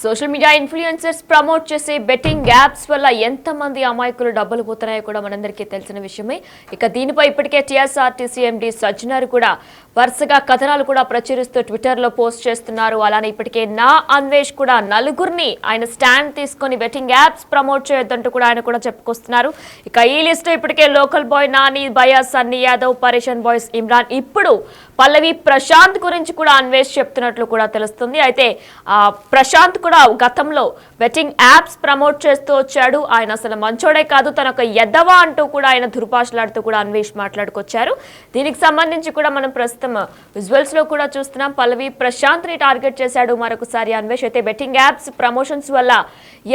Social media influencers promote చేసే betting apps వల్ల ఎంతమంది అమాయకులు డబ్బులు పోతున్నాయో కూడా మనందరికీ తెలిసిన విషయమే. ఇక దీనిపై ఇప్పటికే టీఎస్ఆర్టీసీ ఎండీ సజ్జనార్ కూడా వరుసగా కథనాలు కూడా ప్రచురిస్తూ ట్విట్టర్లో పోస్ట్ చేస్తున్నారు. అలానే ఇప్పటికే నా అన్వేష్ కూడా నలుగురిని ఆయన స్టాండ్ తీసుకొని బెట్టింగ్ యాప్స్ ప్రమోట్ చేయొద్దంటూ కూడా ఆయన కూడా చెప్పుకొస్తున్నారు. ఇక ఈ లిస్ట్ ఇప్పటికే లోకల్ బాయ్ నాని, భయా, సన్నీ యాదవ్, పరేషన్ బాయ్స్ ఇమ్రాన్, ఇప్పుడు పల్లవి ప్రశాంత్ గురించి కూడా అన్వేష్ చెప్తున్నట్లు కూడా తెలుస్తుంది. అయితే ప్రశాంత్ కూడా గతంలో బెట్టింగ్ యాప్స్ ప్రమోట్ చేస్తూ వచ్చాడు. ఆయన అసలు మంచోడే కాదు, తన ఒక ఎద్దవా అంటూ కూడా ఆయన దుర్భాషలాడుతూ కూడా అన్వేష్ మాట్లాడుకొచ్చారు. దీనికి సంబంధించి కూడా మనం ప్రస్తుతం విజువల్స్ లో కూడా చూస్తున్నాం. పల్లవి ప్రశాంత్ ని టార్గెట్ చేశాడు మరొకసారి అన్వేష్. అయితే బెట్టింగ్ యాప్స్ ప్రమోషన్స్ వల్ల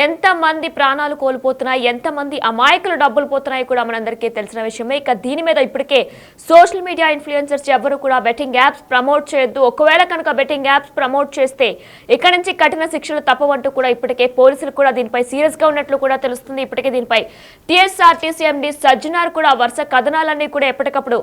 ఎంత మంది ప్రాణాలు కోల్పోతున్నాయి, ఎంత మంది అమాయకులు డబ్బులు పోతున్నాయి కూడా మనందరికీ తెలిసిన విషయమే. ఇక దీని మీద ఇప్పటికే సోషల్ మీడియా ఇన్ఫ్లుయెన్సర్స్ ఎవరు కూడా బెట్టింగ్ యాప్స్ ప్రమోట్ చేయొద్దు, ఒకవేళ కనుక బెట్టింగ్ యాప్స్ ప్రమోట్ చేస్తే ఇక్కడి నుంచి కఠిన శిక్షలు తప్పవంటూ కూడా ఇప్పటికే పోలీసులు కూడా దీనిపై సీరియస్ గా ఉన్నట్లు కూడా తెలుస్తుంది. ఇప్పటికే దీనిపై టీఎస్ఆర్టీసీ ఎండీ సజ్జనార్ కూడా వరుస కథనాలన్నీ కూడా ఎప్పటికప్పుడు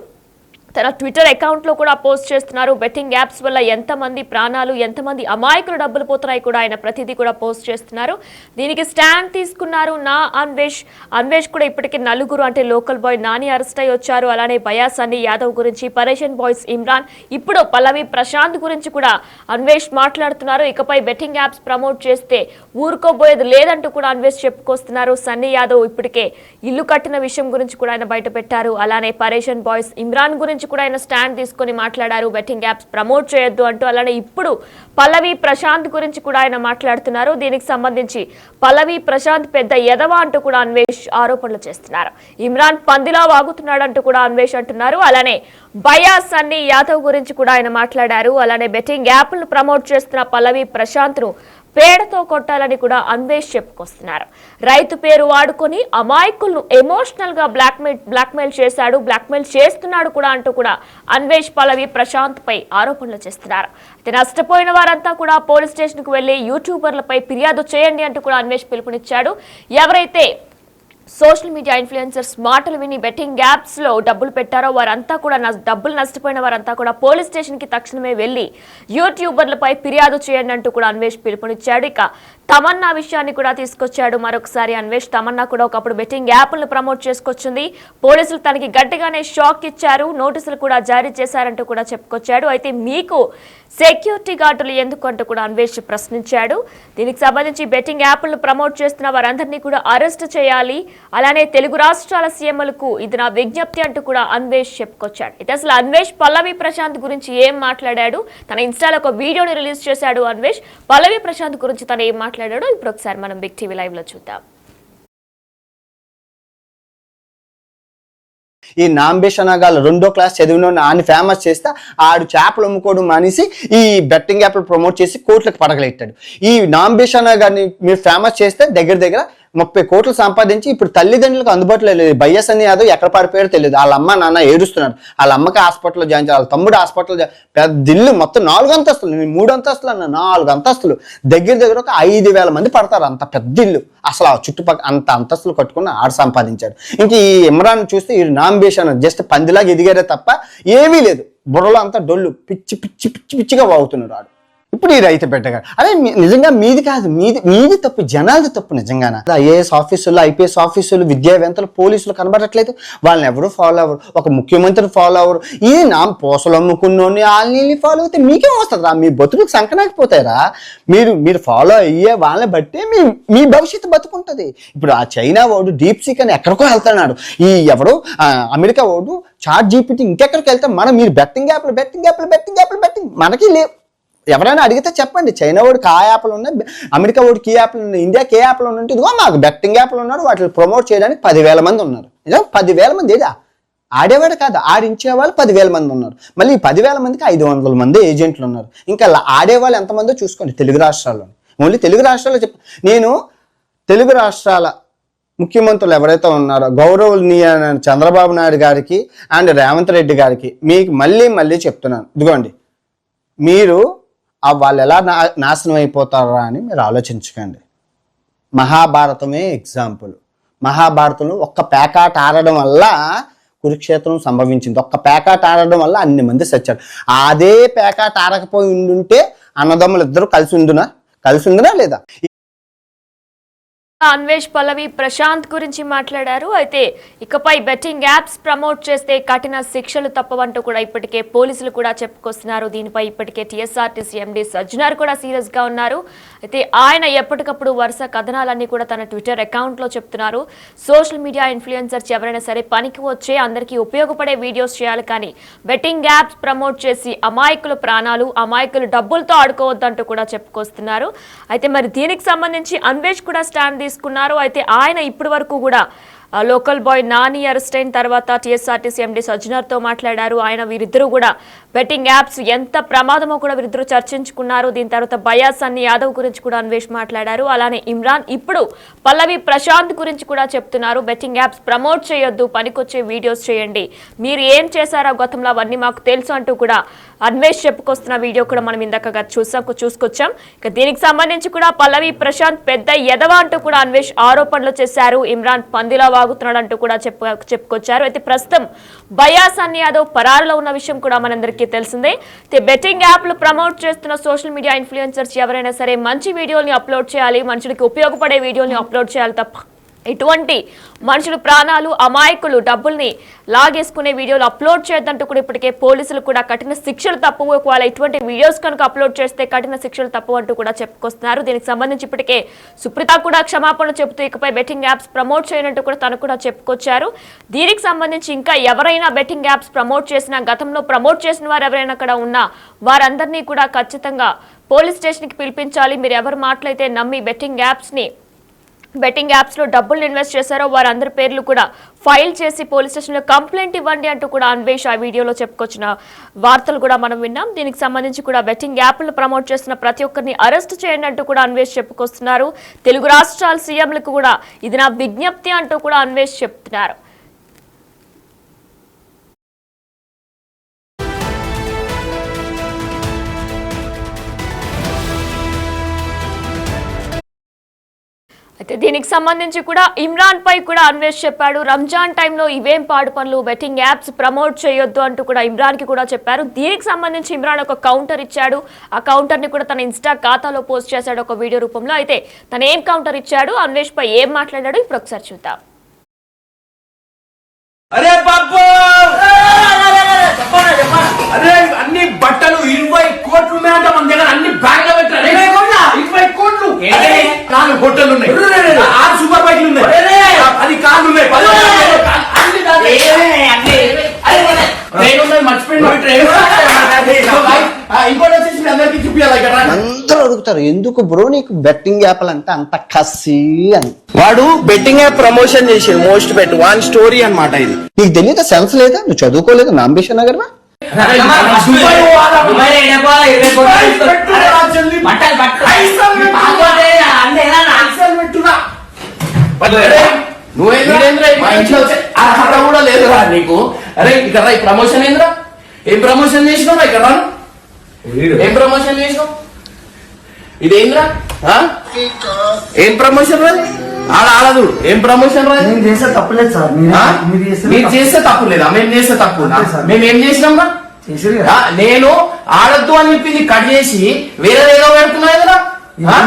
తన ట్విట్టర్ అకౌంట్ లో కూడా పోస్ట్ చేస్తున్నారు. బెట్టింగ్ యాప్స్ వల్ల ఎంతమంది ప్రాణాలు, ఎంతమంది అమాయకులు డబ్బులు పోతున్నాయి కూడా ఆయన ప్రతిదీ కూడా పోస్ట్ చేస్తున్నారు. దీనికి స్టాండ్ తీసుకున్నారు నా అన్వేష్ కూడా ఇప్పటికే నలుగురు అంటే లోకల్ బాయ్ నాని అరెస్ట్ అయ్యి వచ్చారు. అలానే భయా, సన్నీ యాదవ్ గురించి, పరేషన్ బాయ్స్ ఇమ్రాన్, ఇప్పుడు పల్లవి ప్రశాంత్ గురించి కూడా అన్వేష్ మాట్లాడుతున్నారు. ఇకపై బెట్టింగ్ యాప్స్ ప్రమోట్ చేస్తే ఊరుకోబోయేది లేదంటూ కూడా అన్వేష్ చెప్పుకొస్తున్నారు. సన్నీ యాదవ్ ఇప్పటికే ఇల్లు కట్టిన విషయం గురించి కూడా ఆయన బయట పెట్టారు. అలానే పరేషన్ బాయ్స్ ఇమ్రాన్ గురించి కూడా ఆయన స్టాండ్ తీసుకొని మాట్లాడారు, బెట్టింగ్ యాప్స్ ప్రమోట్ చేయొద్దు అంటూ. అలానే ఇప్పుడు పల్లవి ప్రశాంత్ గురించి కూడా ఆయన మాట్లాడుతున్నారు. దీనికి సంబంధించి పల్లవి ప్రశాంత్ పెద్ద ఎదవా అంటూ కూడా అన్వేష్ ఆరోపణలు చేస్తున్నారు. ఇమ్రాన్ పందిలా వాగుతున్నాడంటూ కూడా అన్వేష్ అంటున్నారు. అలానే భయా, సన్నీ యాదవ్ గురించి కూడా ఆయన మాట్లాడారు. అలానే బెట్టింగ్ యాప్లను ప్రమోట్ చేస్తున్న పల్లవి ప్రశాంత్ ను పేడతో కొట్టాలని కూడా అన్వేష్ చెప్పుకొస్తున్నారు. రైతు పేరు వాడుకొని అమాయకులను ఎమోషనల్ గా బ్లాక్మెయిల్ చేశాడు, బ్లాక్మెయిల్ చేస్తున్నాడు కూడా అంటూ కూడా అన్వేష్ పల్లవి ప్రశాంత్ పై ఆరోపణలు చేస్తున్నారు. అయితే నష్టపోయిన వారంతా కూడా పోలీస్ స్టేషన్ కు వెళ్లి యూట్యూబర్లపై ఫిర్యాదు చేయండి అంటూ కూడా అన్వేష్ పిలుపునిచ్చాడు. ఎవరైతే సోషల్ మీడియా ఇన్ఫ్లుయెన్సర్స్ మాటలు విని బెట్టింగ్ యాప్స్ లో డబ్బులు పెట్టారో వారంతా కూడా డబ్బులు నష్టపోయిన వారంతా కూడా పోలీస్ స్టేషన్ కి తక్షణమే వెళ్లి యూట్యూబర్లపై ఫిర్యాదు చేయండి అంటూ కూడా అన్వేష్ పిలుపునిచ్చాడు. ఇక తమన్నా విషయాన్ని కూడా తీసుకొచ్చాడు మరొకసారి అన్వేష్. తమన్నా కూడా ఒకప్పుడు బెట్టింగ్ యాప్లను ప్రమోట్ చేసుకొచ్చింది. పోలీసులు తనకి గట్టిగానే షాక్ ఇచ్చారు, నోటీసులు కూడా జారీ చేశారంటూ కూడా చెప్పుకొచ్చాడు. అయితే మీకు సెక్యూరిటీ గార్డులు ఎందుకు అంటూ కూడా అన్వేష్ ప్రశ్నించాడు. దీనికి సంబంధించి బెట్టింగ్ యాప్లను ప్రమోట్ చేస్తున్న వారందరినీ కూడా అరెస్ట్ చేయాలి, అలానే తెలుగు రాష్ట్రాల సీఎంలకు ఇది నా విజ్ఞప్తి అంటూ కూడా అన్వేష్ చెప్పుకొచ్చాడు. అయితే అసలు అన్వేష్ పల్లవి ప్రశాంత్ గురించి ఏం మాట్లాడాడు, తన ఇన్స్టాలో ఒక వీడియోని రిలీజ్ చేశాడు అన్వేష్. పల్లవి ప్రశాంత్ గురించి తను ఏం మాట్లాడాడో ఇప్పుడు ఒకసారి మనం బిగ్ టీవీ లైవ్ లో చూద్దాం. ఈ నాంబేషనగాలు 2వ క్లాస్ చదివిన ఆయన ఫేమస్ చేస్తే ఆడు చేపలు అమ్ముకోవడం మానేసి ఈ బెట్టింగ్ యాప్లు ప్రమోట్ చేసి కోట్లకు పడగలెట్టాడు. ఈ నాంబేషనగారిని మీరు ఫేమస్ చేస్తే దగ్గర 30 కోట్లు సంపాదించి ఇప్పుడు తల్లిదండ్రులకు అందుబాటులో లేదు. భయ్యా, సన్నీ యాదవ్ ఎక్కడ పడిపోయాడో తెలియదు. వాళ్ళ అమ్మ నాన్న ఏడుస్తున్నారు. వాళ్ళ అమ్మకి హాస్పిటల్లో జాయిన్ చేయాలి, వాళ్ళ తమ్ముడు హాస్పిటల్లో పెద్ద ఇల్లు మొత్తం 4 అంతస్తులు, 3 అంతస్తులు అన్న 4 అంతస్తులు, దగ్గర ఒక 5,000 మంది పడతారు. అంత పెద్ద ఇల్లు. అసలు ఆ చుట్టుపక్కల అంత అంతస్తులు కట్టుకుని ఆడు సంపాదించాడు. ఇంక ఈ ఇమ్రాన్ చూస్తే ఈ నాంబేషన్ జస్ట్ పందిలాగా ఎదిగారే తప్ప ఏమీ లేదు. బుర్రలో అంతా డొల్లు పిచ్చిగా వాగుతున్నాడు ఆడు. ఇప్పుడు ఈ రైతు పెట్టగా అదే నిజంగా మీది కాదు, మీది తప్పు, జనాలది తప్పు. నిజంగానే ఐఏఎస్ ఆఫీసులు, ఐపీఎస్ ఆఫీసులు, విద్యావేత్తలు, పోలీసులు కనబడట్లేదు. వాళ్ళని ఎవరు ఫాలో అవ్వరు, ఒక ముఖ్యమంత్రిని ఫాలో అవ్వరు. ఇది నా పోసలు అమ్ముకున్నోని వాళ్ళని ఫాలో అయితే మీకేం వస్తుందిరా? మీ బతుకులకు సంకనాకపోతారా? మీరు ఫాలో అయ్యే వాళ్ళని బట్టి మీ భవిష్యత్తు బతుకుంటుంది. ఇప్పుడు ఆ చైనా వాడు డీప్ సీక్ అని ఎక్కడికో వెళ్తున్నాడు. ఈ ఎవరు అమెరికా వాడు చాట్ జీపీటీ ఇంకెక్కడికి వెళ్తాం. మీరు బెట్టింగ్ యాప్లు మనకి లేవు. ఎవరైనా అడిగితే చెప్పండి. చైనా వాడికి ఆ యాప్లు ఉన్నాయి, అమెరికా వాడికి ఈ యాప్లు ఉన్నాయి, ఇండియాకి ఏ యాప్లు ఉన్నట్టు ఇదిగో మాకు బెట్టింగ్ యాప్లు ఉన్నారు. వాటిని ప్రమోట్ చేయడానికి 10,000 మంది ఉన్నారు. 10,000 మంది ఏదా ఆడేవాడు కాదు, ఆడించేవాళ్ళు 10,000 మంది ఉన్నారు. మళ్ళీ ఈ 10,000 మందికి 500 మంది ఏజెంట్లు ఉన్నారు. ఇంకా ఆడేవాళ్ళు ఎంతమందో చూసుకోండి తెలుగు రాష్ట్రాల్లో. ఓన్లీ తెలుగు రాష్ట్రాల్లో నేను తెలుగు రాష్ట్రాల ముఖ్యమంత్రులు ఎవరైతే ఉన్నారో గౌరవనీయ చంద్రబాబు నాయుడు గారికి అండ్ రేవంత్ రెడ్డి గారికి మీకు మళ్ళీ చెప్తున్నాను, ఇదిగోండి మీరు వాళ్ళు ఎలా నాశనం అయిపోతారా అని మీరు ఆలోచించకండి. మహాభారతమే ఎగ్జాంపుల్. మహాభారతంలో ఒక్క పేకాట ఆడడం వల్ల కురుక్షేత్రం సంభవించింది. ఒక్క పేకాట ఆడడం వల్ల అన్ని మంది చచ్చారు. అదే పేకాట ఆడకపోయి ఉండుంటే అన్నదమ్ములు ఇద్దరు కలిసి ఉండునా? కలిసి ఉందా లేదా? అన్వేష్ పల్లవి ప్రశాంత్ గురించి మాట్లాడారు. అయితే ఇకపై బెట్టింగ్ యాప్స్ ప్రమోట్ చేస్తే కఠిన శిక్షలు తప్పవంటూ కూడా ఇప్పటికే పోలీసులు కూడా చెప్పుకొస్తున్నారు. దీనిపై ఇప్పటికే టీఎస్ఆర్టీసీ ఎండీ సజ్జనార్ కూడా సీరియస్ గా ఉన్నారు. అయితే ఆయన ఎప్పటికప్పుడు వరుస కథనాలన్నీ కూడా తన ట్విట్టర్ అకౌంట్ లో చెప్తున్నారు. సోషల్ మీడియా ఇన్ఫ్లుయెన్సర్స్ ఎవరైనా సరే పనికి వచ్చే అందరికీ ఉపయోగపడే వీడియోస్ చేయాలి, కానీ బెట్టింగ్ యాప్స్ ప్రమోట్ చేసి అమాయకుల ప్రాణాలు అమాయకులు డబ్బులతో ఆడుకోవద్దంటూ కూడా చెప్పుకొస్తున్నారు. అయితే మరి దీనికి సంబంధించి అన్వేష్ కూడా స్టాండ్ తీసుకున్నారు. అయితే ఆయన ఇప్పటి వరకు కూడా లోకల్ బాయ్ నాని అరెస్ట్ అయిన తర్వాత టీఎస్ఆర్టీసీ ఎండీ సజ్జనార్తో మాట్లాడారు. ఆయన వీరిద్దరూ కూడా బెట్టింగ్ యాప్స్ ఎంత ప్రమాదమో కూడా వీరిద్దరూ చర్చించుకున్నారు. దీని తర్వాత బయాస్ అన్ని యాదవ్ గురించి కూడా అన్వేష్ మాట్లాడారు. అలానే ఇమ్రాన్ ఇప్పుడు పల్లవి ప్రశాంత్ గురించి కూడా చెప్తున్నారు. బెట్టింగ్ యాప్స్ ప్రమోట్ చేయొద్దు, పనికొచ్చే వీడియోస్ చేయండి, మీరు ఏం చేశారో గతంలో అవన్నీ మాకు తెలుసు అంటూ కూడా అన్వేష్ చెప్పుకొస్తున్న వీడియో కూడా మనం ఇందాక చూసుకొచ్చాం. ఇక దీనికి సంబంధించి కూడా పల్లవి ప్రశాంత్ పెద్ద ఎదవ అంటూ కూడా అన్వేష్ ఆరోపణలు చేశారు. ఇమ్రాన్ పందిలా వాగుతున్నాడు అంటూ కూడా చెప్పుకొచ్చారు. అయితే ప్రస్తుతం బయాస్ అన్ని యాదవ్ పరారులో ఉన్న విషయం కూడా మనందరికీ తెలిసిందే. బెట్టింగ్ యాప్లు ప్రమోట్ చేస్తున్న సోషల్ మీడియా ఇన్ఫ్లుయెన్సర్స్ ఎవరైనా సరే మంచి వీడియోని అప్లోడ్ చేయాలి, మనుషులకి ఉపయోగపడే వీడియోని అప్లోడ్ చేయాలి తప్ప ఇటువంటి మనుషులు ప్రాణాలు అమాయకులు డబ్బుల్ని లాగేసుకునే వీడియోలు అప్లోడ్ చేయొద్దంటూ కూడా ఇప్పటికే పోలీసులు కూడా కఠిన శిక్షలు తప్పు, ఒకవేళ ఇటువంటి వీడియోస్ కనుక అప్లోడ్ చేస్తే కఠిన శిక్షలు తప్పు అంటూ కూడా చెప్పుకొస్తున్నారు. దీనికి సంబంధించి ఇప్పటికే సుప్రీత కూడా క్షమాపణ చెబుతూ ఇకపై బెట్టింగ్ యాప్స్ ప్రమోట్ చేయనట్టు కూడా తను కూడా చెప్పుకొచ్చారు. దీనికి సంబంధించి ఇంకా ఎవరైనా బెట్టింగ్ యాప్స్ ప్రమోట్ చేసినా, గతంలో ప్రమోట్ చేసిన వారు ఎవరైనా అక్కడ ఉన్నా వారందరినీ కూడా ఖచ్చితంగా పోలీస్ స్టేషన్కి పిలిపించాలి. మీరు ఎవరు మాటలైతే నమ్మి బెట్టింగ్ యాప్స్ లో డబ్బులు ఇన్వెస్ట్ చేశారో వారందరి పేర్లు కూడా ఫైల్ చేసి పోలీస్ స్టేషన్ లో కంప్లైంట్ ఇవ్వండి అంటూ కూడా అన్వేష్ ఆ వీడియోలో చెప్పుకొచ్చిన వార్తలు కూడా మనం విన్నాం. దీనికి సంబంధించి కూడా బెట్టింగ్ యాప్లు ప్రమోట్ చేస్తున్న ప్రతి ఒక్కరిని అరెస్ట్ చేయండి అంటూ కూడా అన్వేష్ చెప్పుకొస్తున్నారు. తెలుగు రాష్ట్రాల సీఎంలకు కూడా ఇది నా విజ్ఞప్తి అంటూ కూడా అన్వేష్ చెప్తున్నారు. అయితే దీనికి సంబంధించి కూడా ఇమ్రాన్ పై కూడా అన్వేష్ చెప్పాడు. రంజాన్ టైంలో ఇవేం పాడు పనులు, బెట్టింగ్ యాప్స్ ప్రమోట్ చేయొద్దు అంటూ కూడా ఇమ్రాన్ కి కూడా చెప్పారు. దీనికి సంబంధించి ఇమ్రాన్ ఒక కౌంటర్ ఇచ్చాడు. ఆ కౌంటర్ ని కూడా తన ఇన్స్టా ఖాతాలో పోస్ట్ చేశాడు ఒక వీడియో రూపంలో. అయితే తను ఏం కౌంటర్ ఇచ్చాడు, అన్వేష్ పై ఏం మాట్లాడాడు ఇప్పుడు ఒకసారి చూద్దాం. అరే బాబు, అరే అన్ని బట్టలు 20 కోట్లు ఉన్నాయంట మన దగ్గర, అన్ని బ్యాంక్ లో పెట్టారు. 20 కోట్లు, 4 హోటల్ ఉన్నాయి, 6 సూపర్ బైక్లు ఉన్నాయి, 10 కార్లు ఉన్నాయి, ఇంకోటి వచ్చేసి మీ అందరికి చూపించాలి. అందరూ అడుగుతారు ఎందుకు బ్రో నీకు బెట్టింగ్ యాప్లు అంటే అంత కసి అని. వాడు బెట్టింగ్ యాప్ ప్రమోషన్ చేసి మోస్ట్ బెట్ వన్ స్టోరీ అన్నమాట. ఇది నీకు తెలియదు, సెన్స్ లేదా, నువ్వు చదువుకోలేదు నాంబేషన్ నగర్ అర్హత కూడా లేదురా నీకు. అరే ఇక్కడ ప్రమోషన్ ఏంద్రా, ఏం ప్రమోషన్ చేసినావు ఇక్కడ, ఏం ప్రమోషన్ చేసినావు, ఇదేంద్రా ఏం ప్రమోషన్ రా, ఆడదు ఏం ప్రమోషన్ రా. నేను చేస్తే తప్పులేదు సార్, మీరు చేస్తే తప్పు లేదా, మేము చేస్తే తప్పు, మేము ఏం చేసినాం రా. నేను ఆడద్దు అని చెప్పింది కట్ చేసి వేరే ఏదో పెడుతున్నాయి కదా,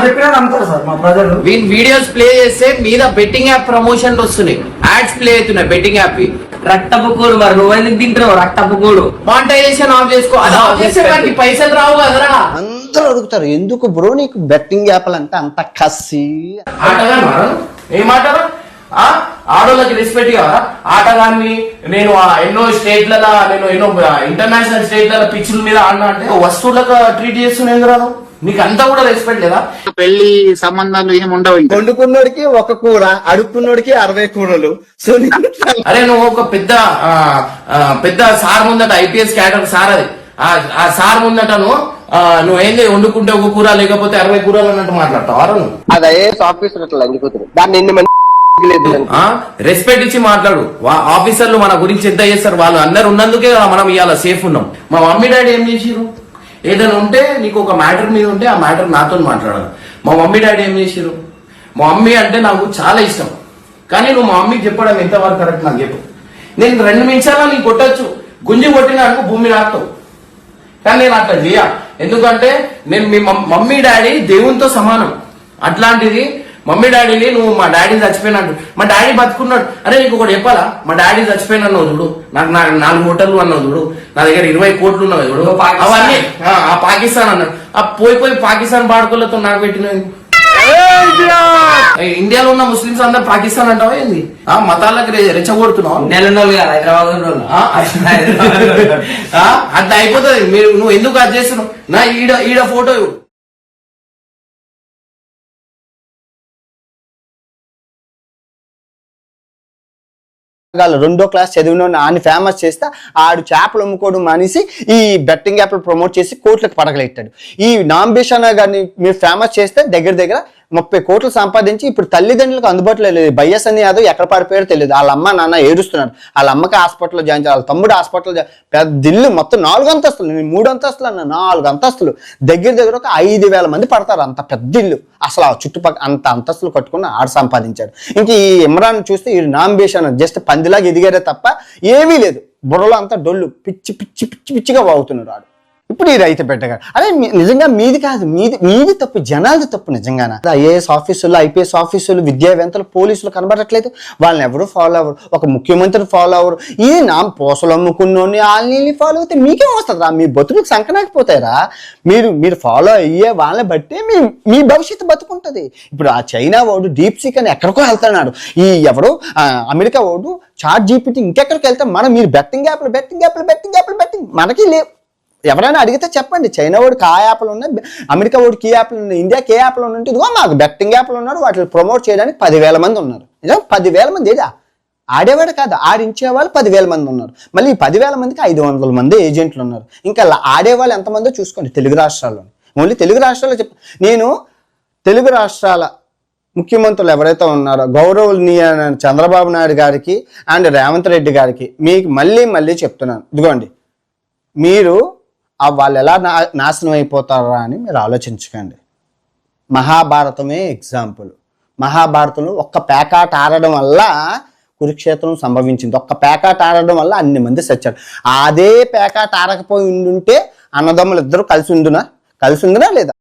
చెప్పినా నమ్ముతారు సార్ మా ప్రజలు. వీడియోస్ ప్లే చేస్తే మీద బెట్టింగ్ యాప్ ప్రమోషన్ వస్తున్నాయి, యాడ్స్ ప్లే అవుతున్నాయి బెట్టింగ్ యాప్. రక్తపుకోడు మరి నువ్వు ఎందుకు తింటున్నావు, రక్తపుకోడు మానిటైజేషన్ ఆఫ్ చేసుకో, అది ఆఫ్ చేస్తే మనకి పైసలు రావు కదరా. అందరూ అడుగుతారు ఎందుకు బ్రో నీకు బెట్టింగ్ యాప్లు అంటే అంత కసి. ఏమాటారా, ఆడోళ్ళకి రెస్పెక్ట్ కావాలా? ఆటగాన్ని నేను ఎన్నో స్టేట్లలో, నేను ఎన్నో ఇంటర్నేషనల్ స్టేట్లలో పిచ్చుల మీద ఆడినా అంటే వస్తువులకు ట్రీట్ చేస్తున్నాయి కదా, నీకు అంతా కూడా రెస్పెక్ట్ లేదా? పెళ్లి సంబంధాలు ఏమి ఉండవు. వండుకున్నోడికి ఒక కూర, అడుక్కున్నోడికి 60 కూరలు. సో అరే నువ్వు ఒక పెద్ద సార్ ముందట, ఐపీఎస్ క్యాడర్ సార్, అది ఆ సార్ ముందట నువ్వేంది వండుకుంటే ఒక కూర లేకపోతే 60 కూరలు అన్నట్టు మాట్లాడతావు. అదే ఆఫీసర్ అట్లా అంగిపోతుంది, దాన్ని రెస్పెక్ట్ ఇచ్చి మాట్లాడు. ఆఫీసర్లు మన గురించి ఎంత చేస్తారు, వాళ్ళు అందరు ఉన్నందుకే మనం ఇవాళ సేఫ్ ఉన్నాం. మా మమ్మీ డాడీ ఏం చేసిరు, ఏదైనా ఉంటే నీకు ఒక మ్యాటర్ మీద ఉంటే ఆ మ్యాటర్ నాతో మాట్లాడాలి. మా మమ్మీ డాడీ ఏం చేసిరు, మా మమ్మీ అంటే నాకు చాలా ఇష్టం, కానీ నువ్వు మా మమ్మీకి చెప్పడం ఎంతవరకు కరెక్ట్ నాకు చెప్పు. నేను 2 నిమిషాల్లో నీకు కొట్టచ్చు, గుంజి కొట్టిన అనుకో భూమి నాకుతావు, కానీ నేను అట్లా చేయ. ఎందుకంటే నేను మీ మమ్మీ డాడీ దేవునితో సమానం. అట్లాంటిది మమ్మీ డాడీని నువ్వు మా డాడీ చచ్చిపోయినట్టు, మా డాడీ బతుకున్నాడు. అరే నీకు ఒకటి చెప్పాలా, మా డాడీ చచ్చిపోయిన అన్నావు చూడు, నాకు 4 హోటళ్ళు అన్నావు చూడు, నా దగ్గర 20 కోట్లు ఉన్నావు చూడు, అవన్నీ ఆ పాకిస్తాన్ అన్నాడు. ఆ పోయి పాకిస్తాన్ బాడుకోలతో నాకు పెట్టినవి. ఇండియాలో ఉన్న ముస్లింస్ అందరు పాకిస్తాన్ అంటావా ఏంది? ఆ మతాలకు రెచ్చగొడుతున్నావు. అట్లా అయిపోతుంది. నువ్వు ఎందుకు అది చేస్తున్నావు? నా ఈడ ఫోటో రెండో క్లాస్ చదివిన ఆయన ఫేమస్ చేస్తే ఆడు చేపలు అమ్ముకోవడం మానేసి ఈ బెట్టింగ్ యాప్లు ప్రమోట్ చేసి కోట్లకు పడగలెట్టాడు. ఈ నాంబేషానా గారిని మీరు ఫేమస్ చేస్తే దగ్గర 30 కోట్లు సంపాదించి ఇప్పుడు తల్లిదండ్రులకు అందుబాటులో లేదు. బయ్యస్ అని యాదవ్ ఎక్కడ పడిపోయారో తెలియదు. వాళ్ళ అమ్మ నాన్న ఏడుస్తున్నారు. వాళ్ళ అమ్మకి హాస్పిటల్లో జాయిన్ చేయాలి, వాళ్ళ తమ్ముడు హాస్పిటల్లో పెద్ద ఇల్లు మొత్తం 4 అంతస్తులు. నేను 3 అంతస్తులు అన్న 4 అంతస్తులు. దగ్గర ఒక 5,000 మంది పడతారు. అంత పెద్ద ఇల్లు. అసలు ఆ చుట్టుపక్కల అంత అంతస్తులు కట్టుకుని ఆడు సంపాదించాడు. ఇంక ఈ ఇమ్రాన్ చూస్తే ఈ నాంబేషానా జస్ట్ పందిలాగా ఎదిగారే తప్ప ఏమీ లేదు. బుర్రలో అంతా డొల్లు పిచ్చిగా వాగుతున్నాడు ఆడు. ఇప్పుడు ఈ రైతు బిడ్డగా అదే నిజంగా మీది కాదు, మీది తప్పు, జనాలది తప్పు. నిజంగానే ఐఏఎస్ ఆఫీసులు, ఐపీఎస్ ఆఫీసులు, విద్యావేత్తలు, పోలీసులు కనబడట్లేదు. వాళ్ళని ఎవరు ఫాలో అవ్వరు. ఒక ముఖ్యమంత్రిని ఫాలో అవ్వరు. ఈ నా పోసలు అమ్ముకున్నోని వాళ్ళని ఫాలో అయితే మీకేం వస్తుందా? మీ బతుకులకు సంకనాకపోతారా? మీరు ఫాలో అయ్యే వాళ్ళని బట్టి మీ భవిష్యత్తు బతుకుంటుంది. ఇప్పుడు ఆ చైనా వాడు డీప్ సీక్ అని ఎక్కడికో వెళ్తున్నాడు. ఈ ఎవరు అమెరికా వాడు చాట్ జీపీటీ ఇంకెక్కడికి వెళ్తాం. మీరు బెట్టింగ్ యాప్లు మనకి లేవు. ఎవరైనా అడిగితే చెప్పండి. చైనా వాడికి ఆ యాప్లు ఉన్నాయి, అమెరికా వాడికి ఈ యాప్లు ఉన్నాయి, ఇండియాకి ఏ యాప్లు ఉన్నట్టు ఇదిగో మాకు బెట్టింగ్ యాప్లు ఉన్నారు. వాటిని ప్రమోట్ చేయడానికి 10,000 మంది ఉన్నారు. నిజం 10,000 మంది ఏదా ఆడేవాడు కాదు, ఆడించేవాళ్ళు 10,000 మంది ఉన్నారు. మళ్ళీ ఈ 10,000 మందికి 500 మంది ఏజెంట్లు ఉన్నారు. ఇంకా ఆడేవాళ్ళు ఎంతమందో చూసుకోండి తెలుగు రాష్ట్రాల్లో. ఓన్లీ తెలుగు రాష్ట్రాల్లో నేను తెలుగు రాష్ట్రాల ముఖ్యమంత్రులు ఎవరైతే ఉన్నారో గౌరవనీయ చంద్రబాబు నాయుడు గారికి అండ్ రేవంత్ రెడ్డి గారికి మీకు మళ్ళీ చెప్తున్నాను, ఇదిగోండి మీరు వాళ్ళు ఎలా నాశనం అయిపోతారా అని మీరు ఆలోచించకండి. మహాభారతమే ఎగ్జాంపుల్. మహాభారతంలో ఒక్క పేకాట ఆడడం వల్ల కురుక్షేత్రం సంభవించింది. ఒక్క పేకాట ఆడడం వల్ల అన్ని మంది చచ్చారు. అదే పేకాట ఆడకపోయి ఉండుంటే అన్నదమ్ములు ఇద్దరు కలిసి ఉండునా లేదా?